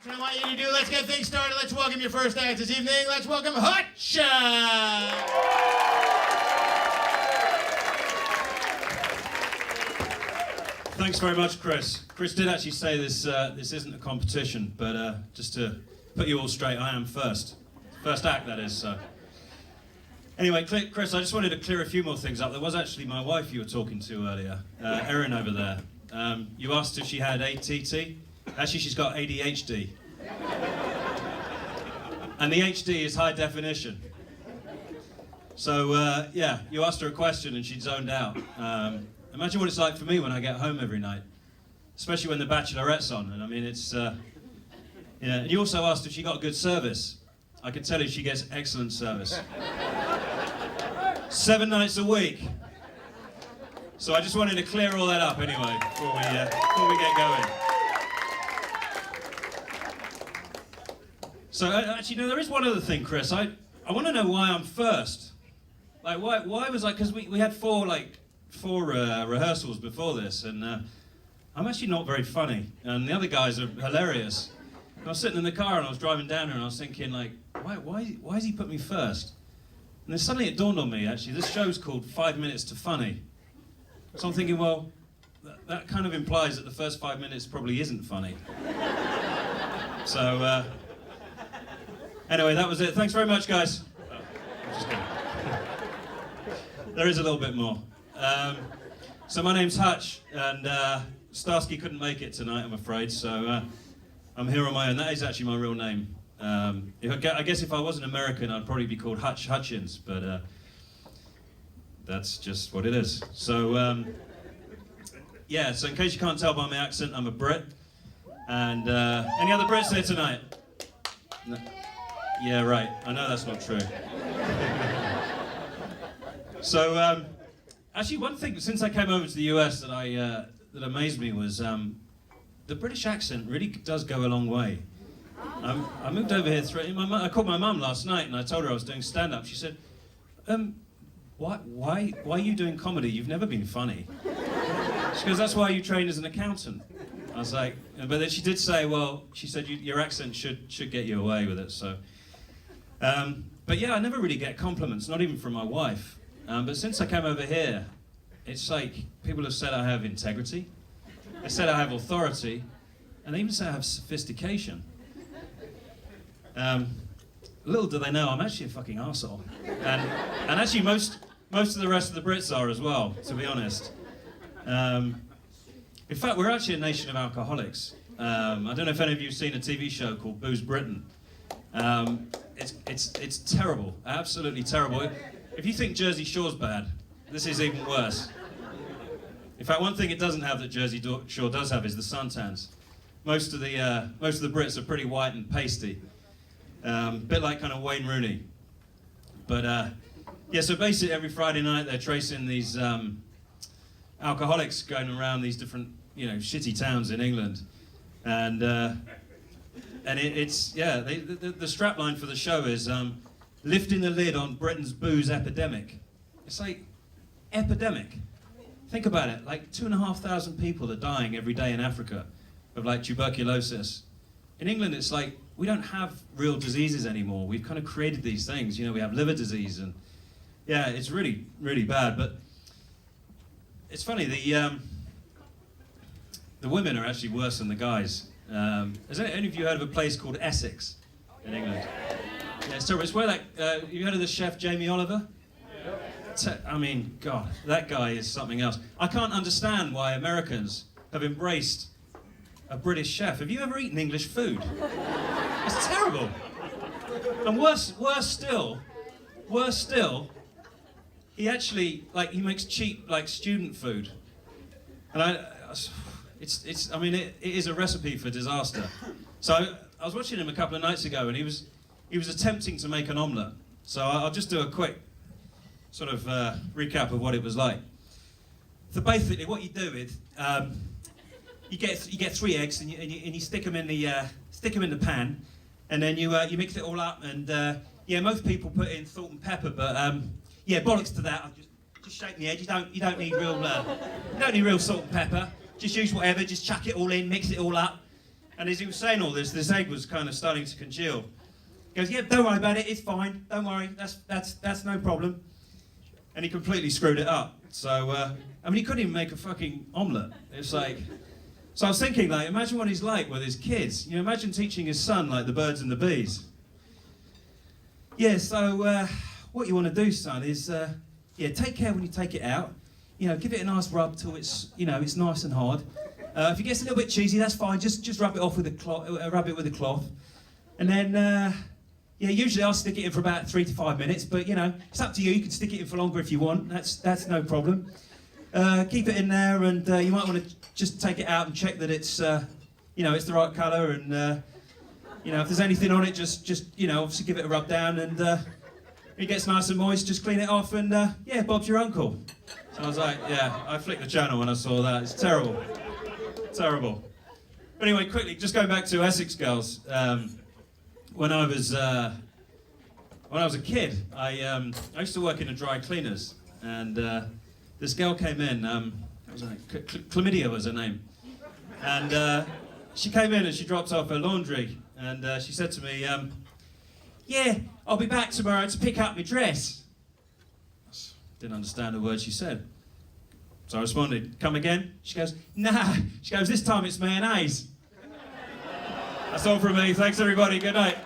What I want you to do, let's get things started. Let's welcome your first act this evening. Let's welcome Hutch. Thanks very much, Chris. Chris did actually say this isn't a competition, but just to put you all straight, I am first. First act, that is. So. Anyway, Chris, I just wanted to clear a few more things up. There was actually my wife you were talking to earlier, Erin over there. You asked if she had ATT. Actually, she's got ADHD. And the HD is high definition. So, yeah, you asked her a question and she zoned out. Imagine what it's like for me when I get home every night, especially when The Bachelorette's on. And I mean, it's, yeah. And you also asked if she got good service. I can tell you she gets excellent service. 7 nights a week. So I just wanted to clear all that up anyway, before we get going. So actually, no, there is one other thing, Chris. I want to know why I'm first. Like, why was I? Because we had four rehearsals before this, and I'm actually not very funny, and the other guys are hilarious. And I was sitting in the car and I was driving down here, and I was thinking, like, why has he put me first? And then suddenly it dawned on me, actually, this show's called 5 Minutes to Funny. So I'm thinking, well, that kind of implies that the first 5 minutes probably isn't funny. So. Anyway, that was it. Thanks very much, guys. Oh, I'm just kidding. There is a little bit more. So my name's Hutch, and Starsky couldn't make it tonight, I'm afraid, so I'm here on my own. That is actually my real name. I guess if I wasn't American, I'd probably be called Hutch Hutchins, but that's just what it is. So, yeah, so in case you can't tell by my accent, I'm a Brit. And any other Brits here tonight? No. Yeah, right. I know that's not true. So, actually, one thing since I came over to the US that that amazed me was the British accent really does go a long way. I moved over here I called my mum last night and I told her I was doing stand-up. She said, why are you doing comedy? You've never been funny. She goes, that's why you trained as an accountant. I was like, but then she did say, well, she said your accent should get you away with it. So. But yeah, I never really get compliments, not even from my wife. But since I came over here, it's like people have said I have integrity, they said I have authority, and they even say I have sophistication. Little do they know, I'm actually a fucking arsehole. And actually most of the rest of the Brits are as well, to be honest. In fact, we're actually a nation of alcoholics. I don't know if any of you have seen a TV show called Booze Britain. It's terrible, absolutely terrible. If you think Jersey Shore's bad, this is even worse. In fact, one thing it doesn't have that Jersey Shore does have is the suntans. Most of the Brits are pretty white and pasty, bit like kind of Wayne Rooney. But yeah, so basically every Friday night they're tracing these alcoholics going around these different, shitty towns in England, and it's yeah. The strapline for the show is lifting the lid on Britain's booze epidemic. It's like epidemic. Think about it. Like 2,500 people are dying every day in Africa of like tuberculosis. In England, it's like we don't have real diseases anymore. We've kind of created these things. We have liver disease, and yeah, it's really, really bad. But it's funny. The women are actually worse than the guys. Has any of you heard of a place called Essex in England? Yeah, it's terrible. It's where you heard of the chef Jamie Oliver? I mean, God, that guy is something else. I can't understand why Americans have embraced a British chef. Have you ever eaten English food? It's terrible. And worse still, he actually, he makes cheap, student food. And it is a recipe for disaster. So I was watching him a couple of nights ago, and he was attempting to make an omelette. So I'll just do a quick sort of recap of what it was like. So basically, what you do is you get 3 eggs, and you stick them in the pan, and then you mix it all up. And yeah, most people put in salt and pepper, but yeah, bollocks to that. Just shake the egg. You don't need real salt and pepper. Just use whatever. Just chuck it all in, mix it all up, And as he was saying all this egg was kind of starting to congeal. He goes, yeah, don't worry about it, it's fine, don't worry, that's no problem. And he completely screwed it up. So, I mean, he couldn't even make a fucking omelette. It's like, so I was thinking, like, imagine what he's like with his kids. You know, imagine teaching his son, like, the birds and the bees. Yeah, so, what you want to do, son, is, yeah, take care when you take it out. You know, give it a nice rub till it's, you know, it's nice and hard. If it gets a little bit cheesy, that's fine. Just rub it off with a cloth. Rub it with a cloth, and then yeah, usually I'll stick it in for about 3 to 5 minutes. But you know, it's up to you. You can stick it in for longer if you want. That's no problem. Keep it in there, and you might want to just take it out and check that it's you know, it's the right colour, and you know, if there's anything on it, just you know, obviously give it a rub down, and if it gets nice and moist, just clean it off, and yeah, Bob's your uncle. So I was like, yeah, I flicked the channel when I saw that. It's terrible. Terrible. But anyway, quickly, just going back to Essex Girls. When I was a kid, I used to work in a dry cleaners, and this girl came in. What was her name? Chlamydia was her name, and she came in and she dropped off her laundry, and she said to me, "Yeah, I'll be back tomorrow to pick up my dress." Didn't understand a word she said. So I responded, "Come again?" She goes, "Nah." She goes, "This time it's mayonnaise." That's all from me. Thanks, everybody. Good night.